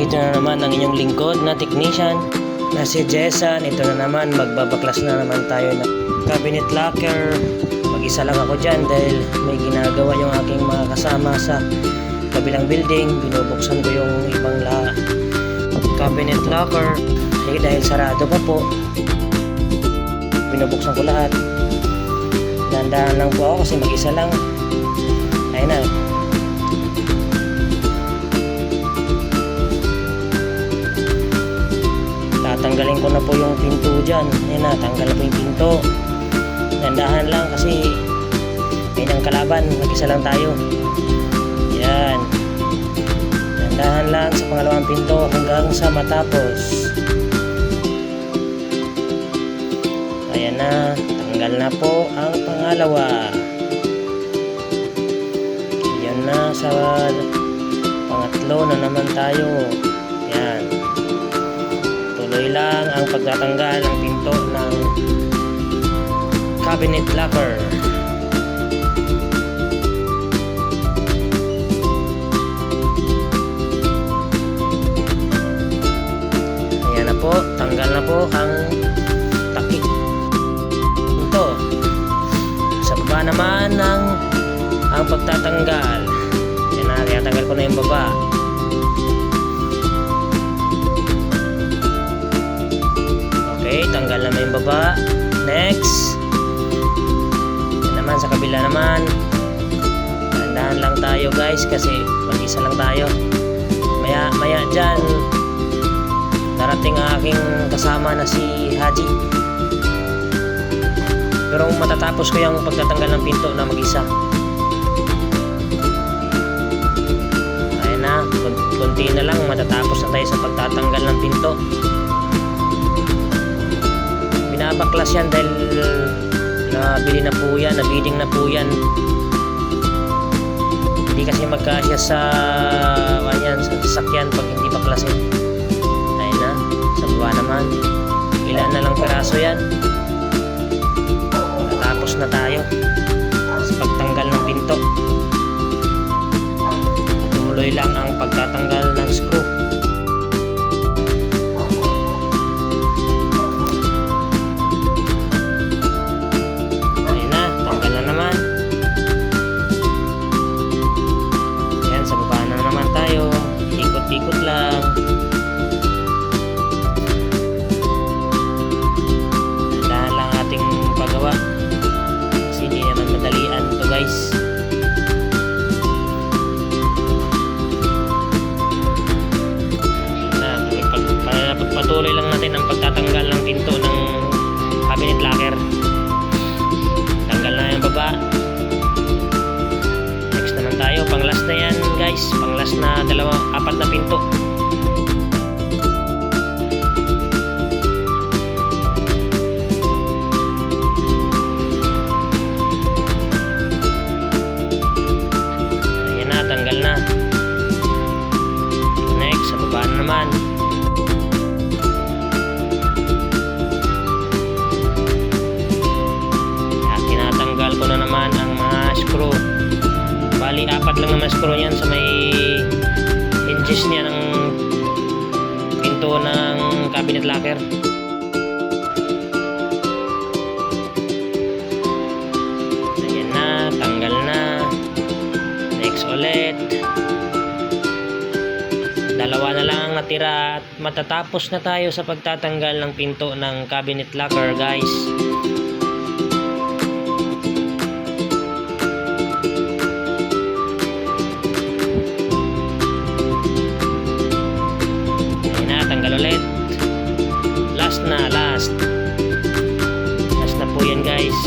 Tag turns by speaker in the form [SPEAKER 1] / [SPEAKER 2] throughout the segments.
[SPEAKER 1] Ito na naman ang inyong lingkod na technician na si Jessan. Ito na naman, magbabaklas na naman tayo ng cabinet locker. Mag-isa lang ako dyan dahil may ginagawa yung aking mga kasama sa kabilang building. Binubuksan ko yung ibang cabinet locker dahil sarado pa po. Binubuksan ko lahat. Dahan-dahan lang po ako kasi mag-isa lang. Ayun na. Tatanggalin ko na po yung pinto dyan. Ayun na, tanggal na po yung pinto. Dahan-dahan lang kasi may nang kalaban. Mag-isa lang tayo. Yan. Dahan-dahan lang sa pangalawang pinto hanggang sa matapos. Ayan na. Tanggal na po ang pangalawa. Yan na sa pangatlo na naman tayo. Yan. Tuloy lang ang pagtatanggal ng pinto ng cabinet locker. Ayan na po. Tanggal na po ang takip. Ito. Sa baba naman ang pagtatanggal. Yan na. Tiyatanggal ko na yung baba. Okay. Tanggal na yung baba. Next. Yan naman sa kabila naman. Dahan-dahan lang tayo guys kasi mag-isa lang tayo. Maya dyan darating ang aking kasama na si Haji. Pero matatapos ko yung pagtatanggal ng pinto na mag-isa. Ayun na, konti na lang matatapos na tayo sa pagtatanggal ng pinto. Binabaklas yan dahil nabili na po yan, nabidding na po yan. Hindi kasi magkasya sa sasakyan pag hindi baklasin. Ayun na, sa baba naman. Ilan na lang peraso yan. Tapos na tayo sa pagtanggal ng pinto. Tuloy lang ang pagtatanggal ng screw. Ayun na, tanggal na naman. Ayan, sa baba na naman tayo. Ikot-ikot lang. Dahan lang ating paggawa. Hindi naman madalian to guys. Pagpatuloy lang natin ang pagtatanggal ng pinto ng cabinet locker. Tanggal na yung baba. Next naman tayo. Pang last na yan guys. Pang last na apat na pinto. Tanggal na. Next, sa baba naman. At tinatanggal ko na naman ang mga screw. Bali, apat lang naman screw yan sa may hinges niya ng pinto ng cabinet locker. Ayan na, tanggal na. Next ulit. Dalawa na lang ang natira at matatapos na tayo sa pagtatanggal ng pinto ng cabinet locker guys. Ayan na, tanggal ulit. Last na po yan guys.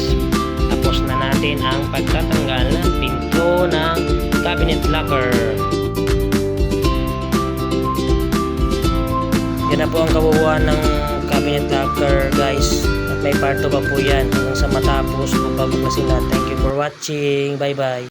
[SPEAKER 1] Tapos na natin ang pagtatanggal ng pinto ng cabinet locker. Yan na po ang kabuuan ng cabinet locker guys. At may part 2 pa po yan hanggang sa matapos kung babaklasin na. Thank you for watching. Bye bye.